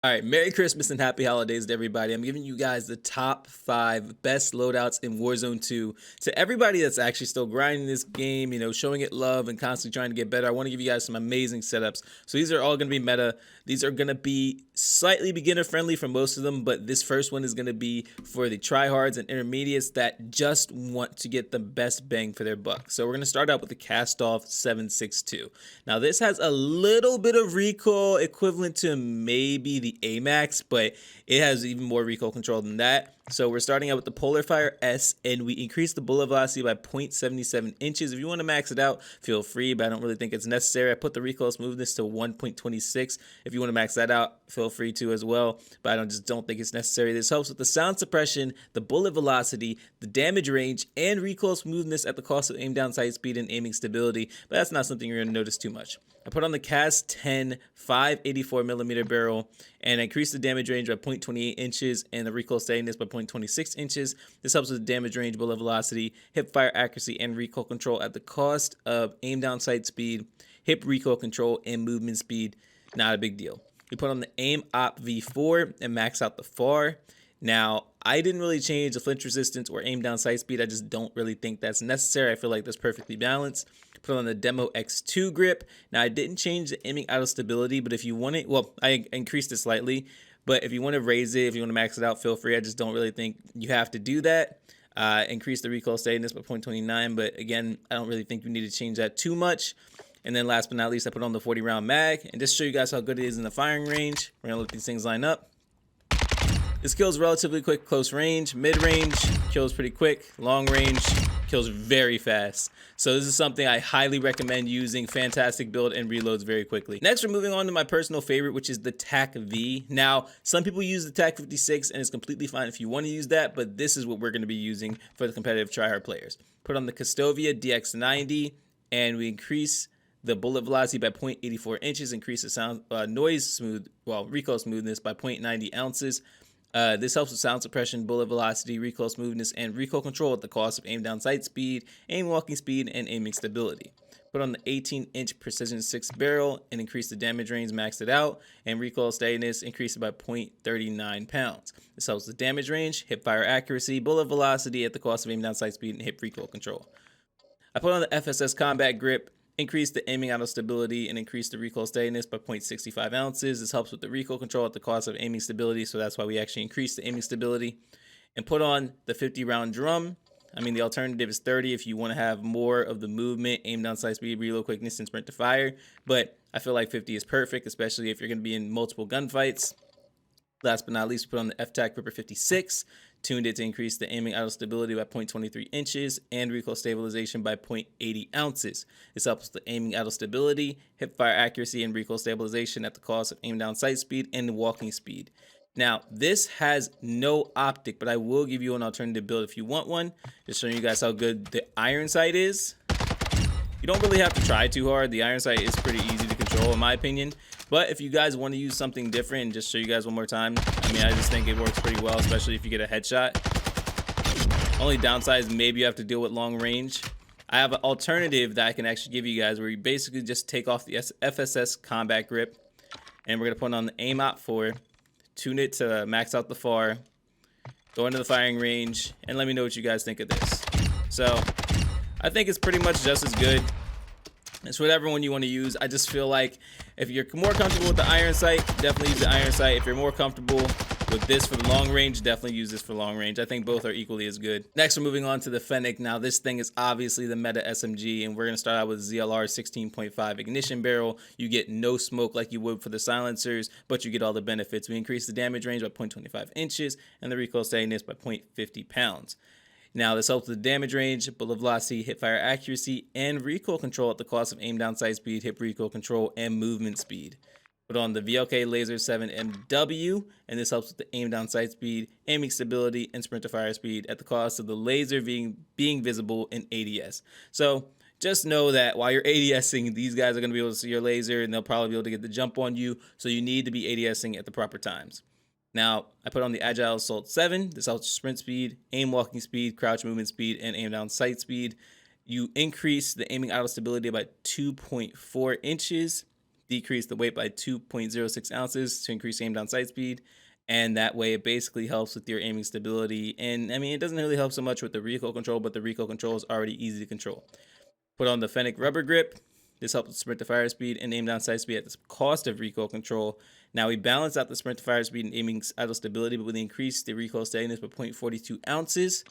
All right, Merry Christmas and Happy Holidays to everybody. I'm giving you guys the top 5 best loadouts in Warzone 2. To everybody that's actually still grinding this game, showing it love and constantly trying to get better, I want to give you guys some amazing setups. So these are all going to be meta. These are going to be slightly beginner friendly for most of them, but this first one is going to be for the tryhards and intermediates that just want to get the best bang for their buck. So we're going to start out with the Kastov 762. Now this has a little bit of recoil equivalent to maybe the AMAX, but it has even more recoil control than that. So we're starting out with the Polar Fire S, and we increase the bullet velocity by 0.77 inches. If you want to max it out, feel free, but I don't really think it's necessary. I put the recoil smoothness to 1.26. If you want to max that out, feel free to as well, but I just don't think it's necessary. This helps with the sound suppression, the bullet velocity, the damage range, and recoil smoothness at the cost of aim down sight speed and aiming stability, but that's not something you're going to notice too much. I put on the CAS 10 584mm barrel and increase the damage range by 0.28 inches and the recoil steadiness by 0.26 inches. This helps with damage range, bullet velocity, hip fire accuracy, and recoil control at the cost of aim down sight speed, hip recoil control, and movement speed. Not a big deal. We put on the aim op V4 and max out the FAR. Now, I didn't really change the flinch resistance or aim down sight speed. I just don't really think that's necessary. I feel like that's perfectly balanced. Put on the Demo X2 grip. Now, I didn't change the aiming auto stability, but if you want it, well, I increased it slightly. But if you want to raise it, if you want to max it out, feel free. I just don't really think you have to do that. Increase the recoil steadiness by 0.29, but again, I don't really think you need to change that too much. And then last but not least, I put on the 40 round mag, and just to show you guys how good it is in the firing range, we're gonna let these things line up. This kills relatively quick close range, mid range kills pretty quick, long range kills very fast. So this is something I highly recommend using. Fantastic build and reloads very quickly. Next, we're moving on to my personal favorite, which is the TAQ-V. Now, some people use the TAQ-56 and it's completely fine if you want to use that, but this is what we're going to be using for the competitive tryhard players. Put on the Kastovia DX90 and we increase the bullet velocity by 0.84 inches, increase the sound recoil smoothness by 0.90 ounces. This helps with sound suppression, bullet velocity, recoil smoothness, and recoil control at the cost of aim down sight speed, aim walking speed, and aiming stability. Put on the 18-inch Precision 6 barrel and increase the damage range, maxed it out, and recoil steadiness, increase it by 0.39 pounds. This helps with damage range, hip fire accuracy, bullet velocity at the cost of aim down sight speed, and hip recoil control. I put on the FSS Combat Grip, increase the aiming auto stability, and increase the recoil steadiness by 0.65 ounces. This helps with the recoil control at the cost of aiming stability, so that's why we actually increased the aiming stability. And put on the 50 round drum. I mean, the alternative is 30 if you want to have more of the movement, aim down sight speed, reload quickness, and sprint to fire. But I feel like 50 is perfect, especially if you're going to be in multiple gunfights. Last but not least, we put on the FTAC Ripper 56, tuned it to increase the aiming auto stability by 0.23 inches and recoil stabilization by 0.80 ounces. This helps with the aiming auto stability, hip fire accuracy, and recoil stabilization at the cost of aim down sight speed and walking speed. Now, this has no optic, but I will give you an alternative build if you want one. Just showing you guys how good the iron sight is. You don't really have to try too hard. The iron sight is pretty easy to control in my opinion. But if you guys want to use something different, and just show you guys one more time, I mean, I just think it works pretty well, especially if you get a headshot. Only downside is maybe you have to deal with long range. I have an alternative that I can actually give you guys where you basically just take off the FSS Combat Grip, and we're going to put on the aim op 4, tune it to max out the FAR, go into the firing range, and let me know what you guys think of this. So I think it's pretty much just as good. It's whatever one you want to use. I just feel like if you're more comfortable with the iron sight, definitely use the iron sight. If you're more comfortable with this for the long range, definitely use this for long range. I think both are equally as good. Next, we're moving on to the Fennec. Now, this thing is obviously the meta SMG, and we're going to start out with ZLR 16.5 ignition barrel. You get no smoke like you would for the silencers, but you get all the benefits. We increase the damage range by 0.25 inches and the recoil steadiness by 0.50 pounds. Now, this helps with the damage range, bullet velocity, hip fire accuracy, and recoil control at the cost of aim down sight speed, hip recoil control, and movement speed. Put on the VLK Laser 7MW, and this helps with the aim down sight speed, aiming stability, and sprint to fire speed at the cost of the laser being visible in ADS. So just know that while you're ADSing, these guys are going to be able to see your laser, and they'll probably be able to get the jump on you, so you need to be ADSing at the proper times. Now, I put on the Agile Assault 7. This helps sprint speed, aim walking speed, crouch movement speed, and aim down sight speed. You increase the aiming auto stability by 2.4 inches. decrease the weight by 2.06 ounces to increase aim down sight speed. And that way it basically helps with your aiming stability. And I mean, it doesn't really help so much with the recoil control, but the recoil control is already easy to control. Put on the Fennec rubber grip. This helps with sprint to fire speed and aim down sight speed at the cost of recoil control. Now we balance out the sprint to fire speed and aiming idle stability, but we increase the recoil steadiness by 0.42 ounces.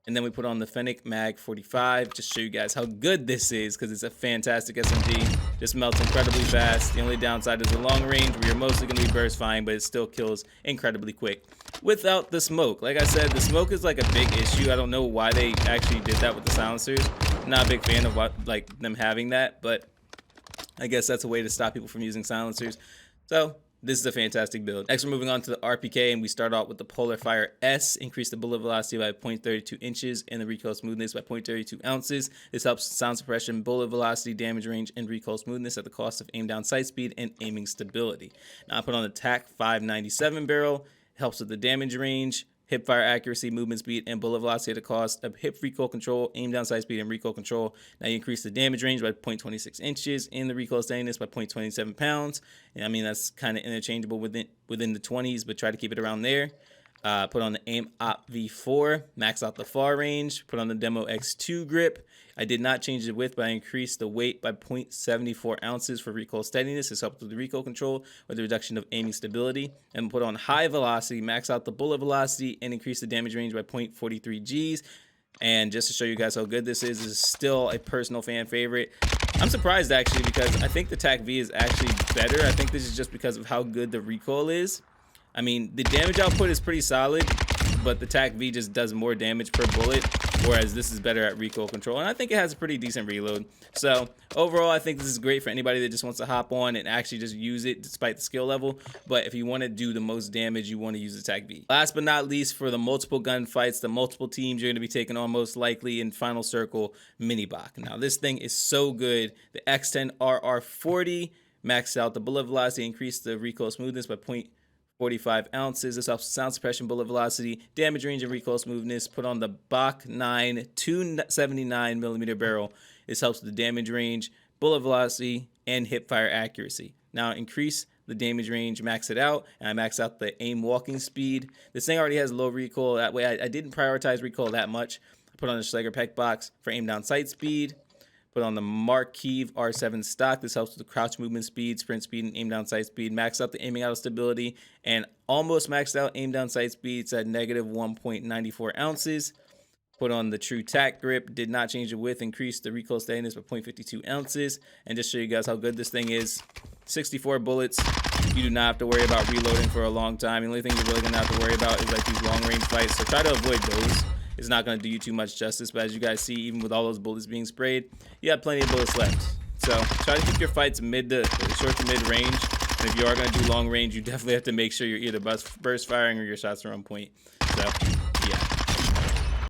And then we put on the Fennec Mag 45, just show you guys how good this is, because it's a fantastic SMG. Just melts incredibly fast. The only downside is the long range, where you're mostly going to be burst firing, but it still kills incredibly quick without the smoke. Like I said, the smoke is like a big issue. I don't know why they actually did that with the silencers. I'm not a big fan of them having that, but I guess that's a way to stop people from using silencers. So this is a fantastic build. Next, we're moving on to the RPK, and we start out with the Polar Fire S. Increase the bullet velocity by 0.32 inches and the recoil smoothness by 0.32 ounces. This helps sound suppression, bullet velocity, damage range, and recoil smoothness at the cost of aim down sight speed and aiming stability. Now I put on the TAQ-V 97 barrel. Helps with the damage range, hip fire accuracy, movement speed, and bullet velocity at the cost of hip recoil control, aim down sight speed, and recoil control. Now you increase the damage range by 0.26 inches and the recoil steadiness by 0.27 pounds. And I mean, that's kind of interchangeable within the 20s, but try to keep it around there. Put on the Aim Op V4, max out the far range. Put on the Demo X2 grip. I did not change the width, but I increased the weight by 0.74 ounces for recoil steadiness. This helps with the recoil control with the reduction of aiming stability. And put on high velocity, max out the bullet velocity, and increase the damage range by 0.43 Gs. And just to show you guys how good this is still a personal fan favorite. I'm surprised actually, because I think the TAQ-V is actually better. I think this is just because of how good the recoil is. I mean, the damage output is pretty solid, but the TAQ-V just does more damage per bullet, whereas this is better at recoil control. And I think it has a pretty decent reload. So overall, I think this is great for anybody that just wants to hop on and actually just use it despite the skill level. But if you want to do the most damage, you want to use the TAQ-V. Last but not least, for the multiple gun fights, the multiple teams you're going to be taking on most likely in Final Circle, Minibak. Now this thing is so good. The X10 RR40 maxed out the bullet velocity, increased the recoil smoothness by 0.45 ounces. This helps sound suppression, bullet velocity, damage range, and recoil smoothness. Put on the Bach 9 279mm barrel. This helps with the damage range, bullet velocity, and hip fire accuracy. Now increase the damage range, max it out, and I max out the aim walking speed. This thing already has low recoil. That way I didn't prioritize recoil that much. I put on the Schlegger Peck box for aim down sight speed. Put on the Marquise R7 stock. This helps with the crouch movement speed, sprint speed, and aim down sight speed. Max out the aiming out stability, and almost maxed out aim down sight speeds at negative 1.94 ounces. Put on the True TAQ grip. Did not change the width. Increased the recoil steadiness by 0.52 ounces. And just show you guys how good this thing is. 64 bullets. You do not have to worry about reloading for a long time. The only thing you're really going to have to worry about is like these long range fights. So try to avoid those. It's not going to do you too much justice, but as you guys see, even with all those bullets being sprayed, you have plenty of bullets left. So try to keep your fights short to mid range. And if you are going to do long range, you definitely have to make sure you're either burst firing or your shots are on point. So yeah.